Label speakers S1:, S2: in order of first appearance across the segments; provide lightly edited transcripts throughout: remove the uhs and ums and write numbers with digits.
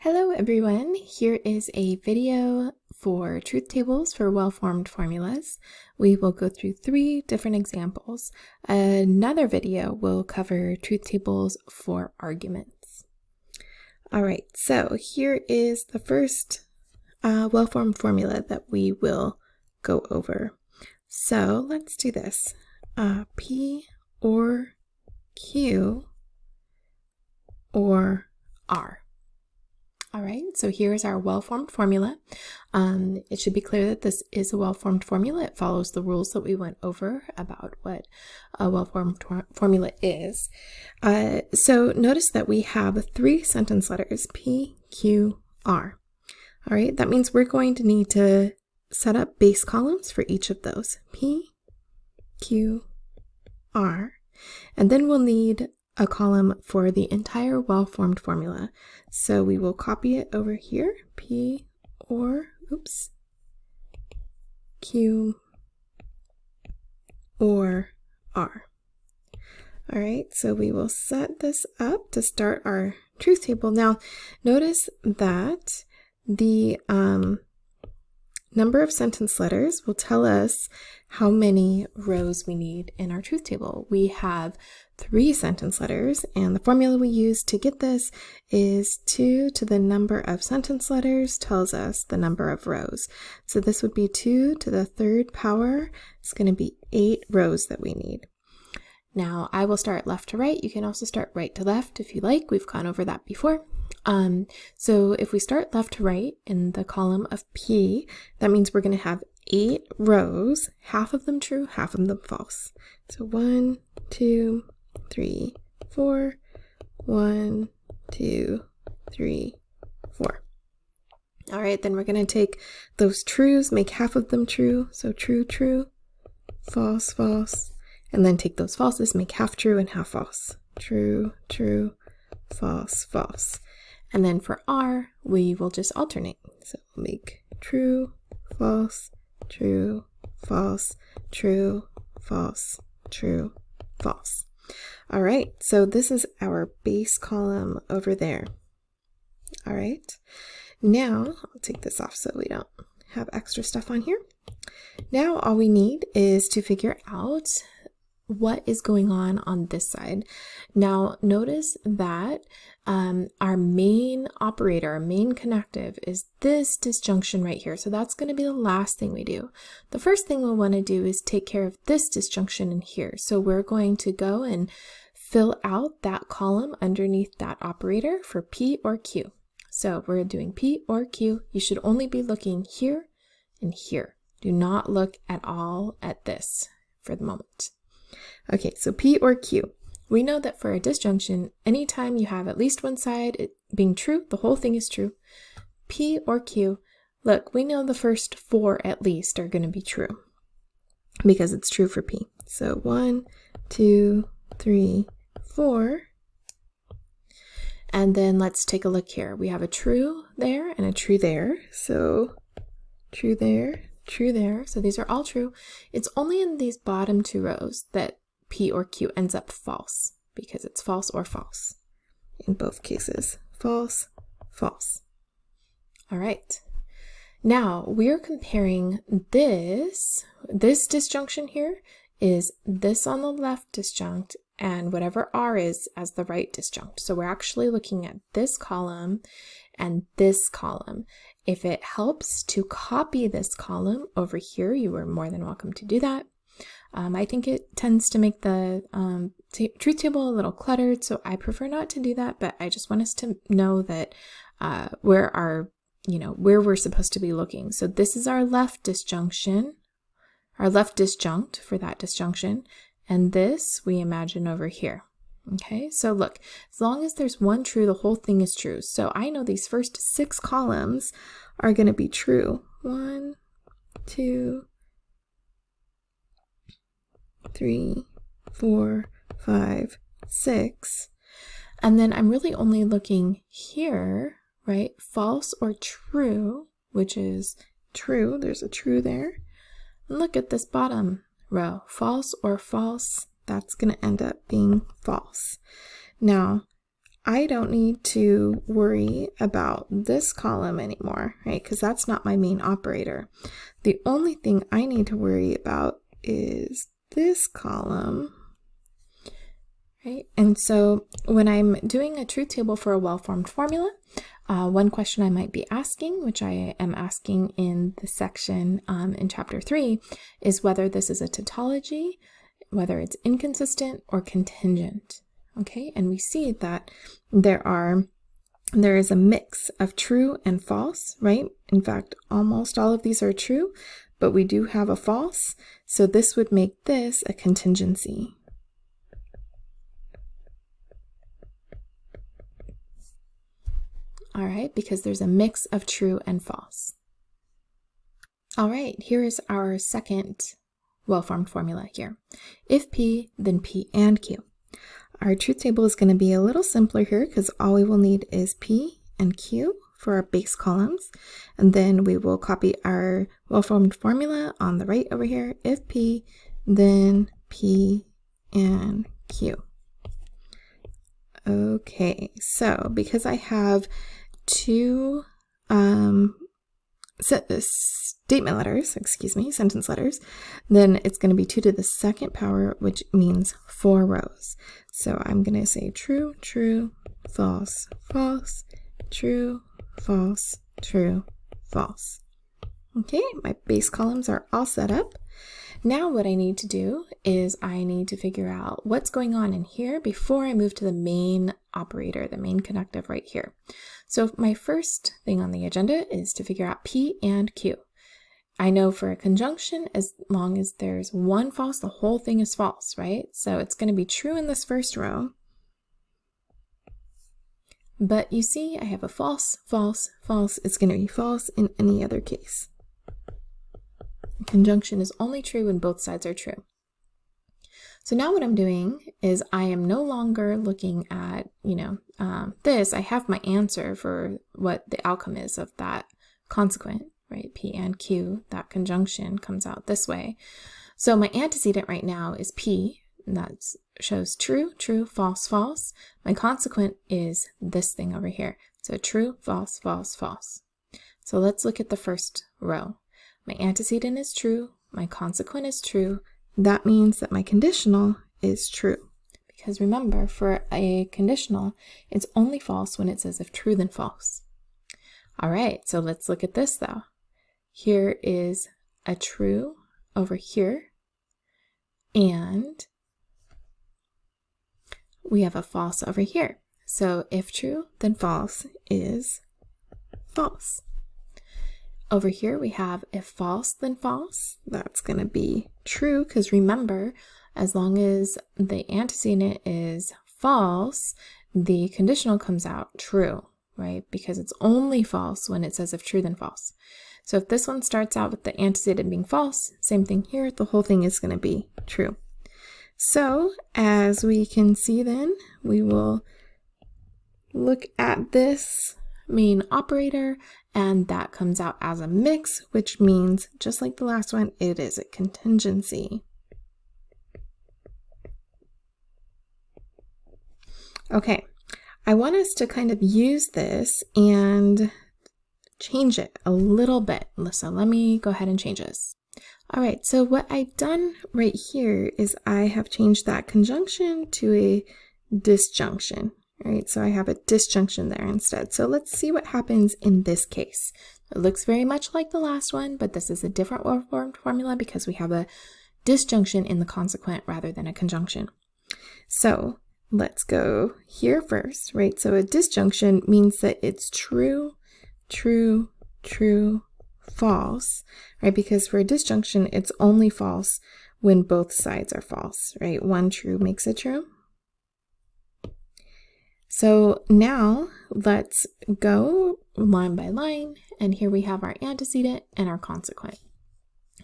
S1: Hello everyone, here is a video for truth tables for well-formed formulas. We will go through 3 different examples. Another video will cover truth tables for arguments. Alright, so here is the first well-formed formula that we will go over. So let's do this. P or Q or R. All right, so here's our well-formed formula. It should be clear that this is a well-formed formula. It follows the rules that we went over about what a well-formed formula is. So notice that we have 3 sentence letters, P, Q, R. All right, that means we're going to need to set up base columns for each of those, P, Q, R, and then we'll need a column for the entire well-formed formula. So we will copy it over here, P or, Q or R. All right, so we will set this up to start our truth table. Now, notice that the number of sentence letters will tell us how many rows we need in our truth table. We have 3 sentence letters, and the formula we use to get this is 2 to the number of sentence letters tells us the number of rows. So this would be 2 to the 3rd power. It's going to be 8 rows that we need. Now, I will start left to right. You can also start right to left if you like. We've gone over that before. So if we start left to right in the column of P, that means we're going to have 8 rows, half of them true, half of them false. So 1, 2, 3, 4, 1, 2, 3, 4. All right, then we're going to take those trues, make half of them true. So true, true, false, false, and then take those falses, make half true and half false. True, true, false, false. And then for R, we will just alternate. So we'll make true, false, true, false, true, false, true, false. All right, so this is our base column over there. All right, now I'll take this off so we don't have extra stuff on here. Now all we need is to figure out what is going on this side. Now notice that our main operator, our main connective is this disjunction right here. So that's going to be the last thing we do. The first thing we'll want to do is take care of this disjunction in here. So we're going to go and fill out that column underneath that operator for P or Q. So we're doing P or Q. You should only be looking here and here. Do not look at all at this for the moment. Okay, so P or Q. We know that for a disjunction, anytime you have at least one side it being true, the whole thing is true. P or Q, look, we know the first 4 at least are going to be true because it's true for P. So 1, 2, 3, 4. And then let's take a look here. We have a true there and a true there. So true there, true there. So these are all true. It's only in these bottom 2 rows that P or Q ends up false because it's false or false in both cases. False, false. All right. Now we're comparing this disjunction here is this on the left disjunct and whatever R is as the right disjunct. So we're actually looking at this column and this column. If it helps to copy this column over here, you are more than welcome to do that. I think it tends to make the truth table a little cluttered, so I prefer not to do that, but I just want us to know that where we're supposed to be looking. So this is our left disjunction, our left disjunct for that disjunction, and this we imagine over here. Okay, so look, as long as there's one true, the whole thing is true. So I know these first 6 columns are going to be true. 1, 2, 3, 4, 5, 6. And then I'm really only looking here, right? False or true, which is true. There's a true there. And look at this bottom row. False or false, that's going to end up being false. Now, I don't need to worry about this column anymore, right? Because that's not my main operator. The only thing I need to worry about is this column, right? And so when I'm doing a truth table for a well-formed formula, one question I might be asking, which I am asking in the section in chapter 3, is whether this is a tautology, whether it's inconsistent or contingent. Okay, and we see that there is a mix of true and false, right? In fact, almost all of these are true, but we do have a false, so this would make this a contingency. All right, because there's a mix of true and false. All right, here is our second well-formed formula here. If P, then P and Q. Our truth table is going to be a little simpler here because all we will need is P and Q for our base columns. And then we will copy our well-formed formula on the right over here. If P, then P and Q. Okay, so because I have two sentence letters, then it's going to be 2 to the second power, which means 4 rows. So I'm going to say true, true, false, false, true, false, true, false. Okay, my base columns are all set up. Now what I need to do is I need to figure out what's going on in here before I move to the main operator, the main connective right here. So my first thing on the agenda is to figure out P and Q. I know for a conjunction, as long as there's one false, the whole thing is false, right? So it's going to be true in this first row. But you see, I have a false, false, false. It's going to be false in any other case. Conjunction is only true when both sides are true. So now what I'm doing is I am no longer looking at, this. I have my answer for what the outcome is of that consequent, right? P and Q, that conjunction comes out this way. So my antecedent right now is P, and that shows true, true, false, false. My consequent is this thing over here. So true, false, false, false. So let's look at the first row. My antecedent is true, my consequent is true. That means that my conditional is true. Because remember, for a conditional, it's only false when it says if true, then false. All right, so let's look at this though. Here is a true over here, and we have a false over here. So if true, then false is false. Over here we have if false, then false. That's going to be true because remember, as long as the antecedent is false, the conditional comes out true, right? Because it's only false when it says if true, then false. So if this one starts out with the antecedent being false, same thing here, the whole thing is going to be true. So as we can see then, we will look at this main operator, and that comes out as a mix, which means, just like the last one, it is a contingency. Okay, I want us to kind of use this and change it a little bit. So let me go ahead and change this. All right, so what I've done right here is I have changed that conjunction to a disjunction. Right, so I have a disjunction there instead. So let's see what happens in this case. It looks very much like the last one, but this is a different well-formed formula because we have a disjunction in the consequent rather than a conjunction. So let's go here first, right? So a disjunction means that it's true, true, true, false, right? Because for a disjunction, it's only false when both sides are false, right? One true makes it true. So now let's go line by line, and here we have our antecedent and our consequent.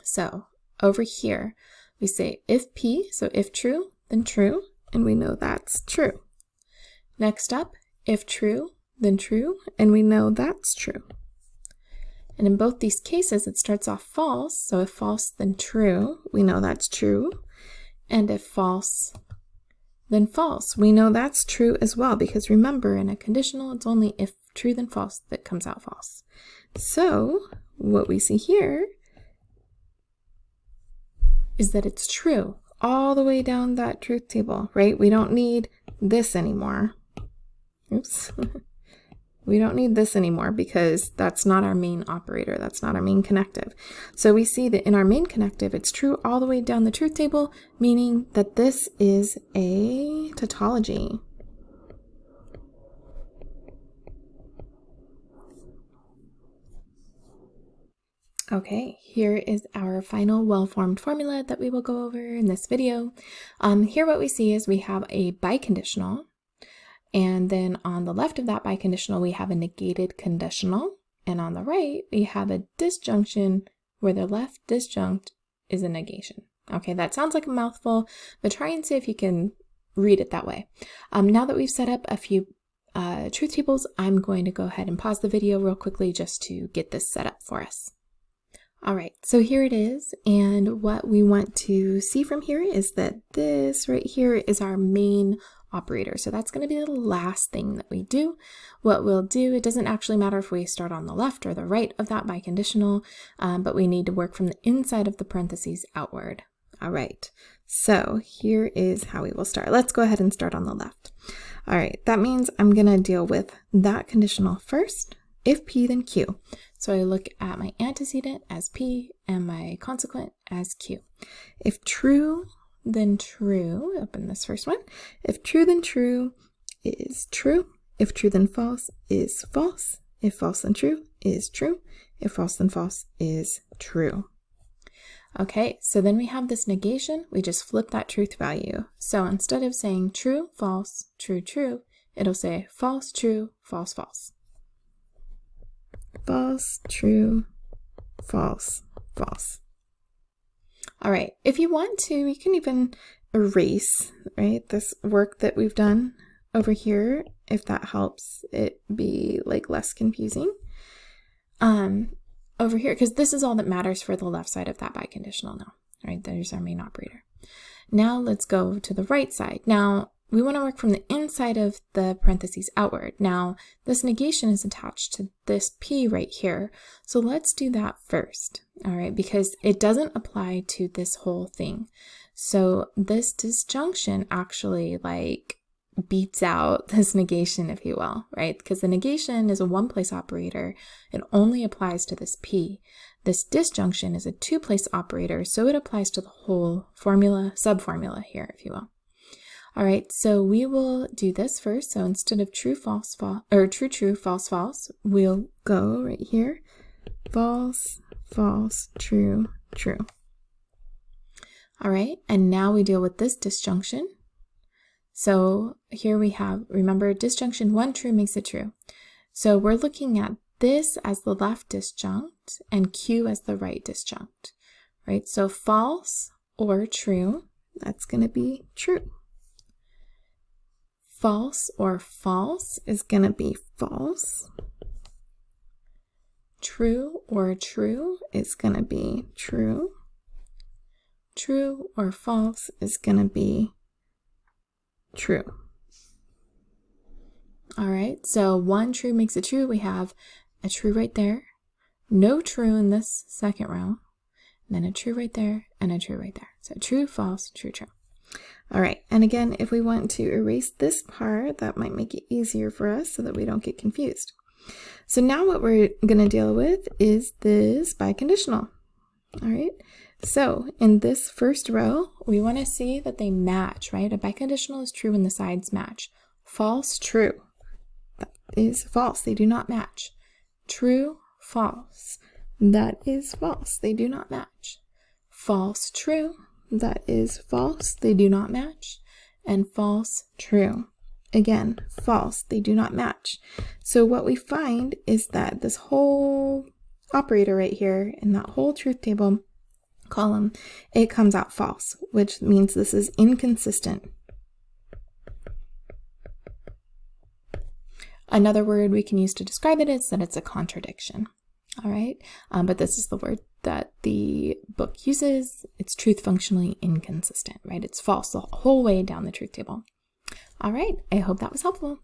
S1: So over here, we say if P, so if true, then true, and we know that's true. Next up, if true, then true, and we know that's true. And in both these cases, it starts off false, so if false, then true, we know that's true. And if false, then false. We know that's true as well, because remember, in a conditional, it's only if true then false that comes out false. So what we see here is that it's true all the way down that truth table, right? We don't need this anymore. Oops. We don't need this anymore because that's not our main operator. That's not our main connective. So we see that in our main connective, it's true all the way down the truth table, meaning that this is a tautology. Okay, here is our final well-formed formula that we will go over in this video. Here what we see is we have a biconditional. And then on the left of that biconditional, we have a negated conditional. And on the right, we have a disjunction where the left disjunct is a negation. Okay, that sounds like a mouthful, but try and see if you can read it that way. Now that we've set up a few truth tables, I'm going to go ahead and pause the video real quickly just to get this set up for us. All right, so here it is. And what we want to see from here is that this right here is our main operator. So that's going to be the last thing that we do. What we'll do, it doesn't actually matter if we start on the left or the right of that biconditional, but we need to work from the inside of the parentheses outward. All right, so here is how we will start. Let's go ahead and start on the left. All right, that means I'm going to deal with that conditional first. If P, then Q. So I look at my antecedent as P and my consequent as Q. If true, then true, open this first one. If true, then true is true. If true, then false is false. If false, then true is true. If false, then false is true. Okay, so then we have this negation. We just flip that truth value. So instead of saying true, false, true, true, it'll say false, true, false, false. False, true, false, false. All right, if you want to, you can even erase, right, this work that we've done over here, if that helps it be like less confusing. Over here, because this is all that matters for the left side of that biconditional now, right? There's our main operator. Now let's go to the right side. Now we want to work from the inside of the parentheses outward. Now this negation is attached to this P right here. So let's do that first, all right? Because it doesn't apply to this whole thing. So this disjunction actually like beats out this negation, if you will, right? Because the negation is a one-place operator. It only applies to this P. This disjunction is a two-place operator, so it applies to the whole formula, subformula here, if you will. All right, so we will do this first. So instead of true, false, false, or true, true, false, false, we'll go right here. False, false, true, true. All right, and now we deal with this disjunction. So here we have, remember, disjunction one true makes it true. So we're looking at this as the left disjunct and Q as the right disjunct, right? So false or true, that's going to be true. False or false is going to be false. True or true is going to be true. True or false is going to be true. All right, so one true makes it true. We have a true right there, no true in this second row, and then a true right there and a true right there. So true, false, true, true. All right, and again, if we want to erase this part, that might make it easier for us so that we don't get confused. So now what we're going to deal with is this biconditional. All right, so in this first row, we want to see that they match, right? A biconditional is true when the sides match. False, true. That is false. They do not match. True, false. That is false. They do not match. False, true. That is false. They do not match. And false, true. Again, false. They do not match. So what we find is that this whole operator right here in that whole truth table column, it comes out false, which means this is inconsistent. Another word we can use to describe it is that it's a contradiction. All right, but this is the word that the book uses. It's truth functionally inconsistent, right? It's false the whole way down the truth table. All right, I hope that was helpful.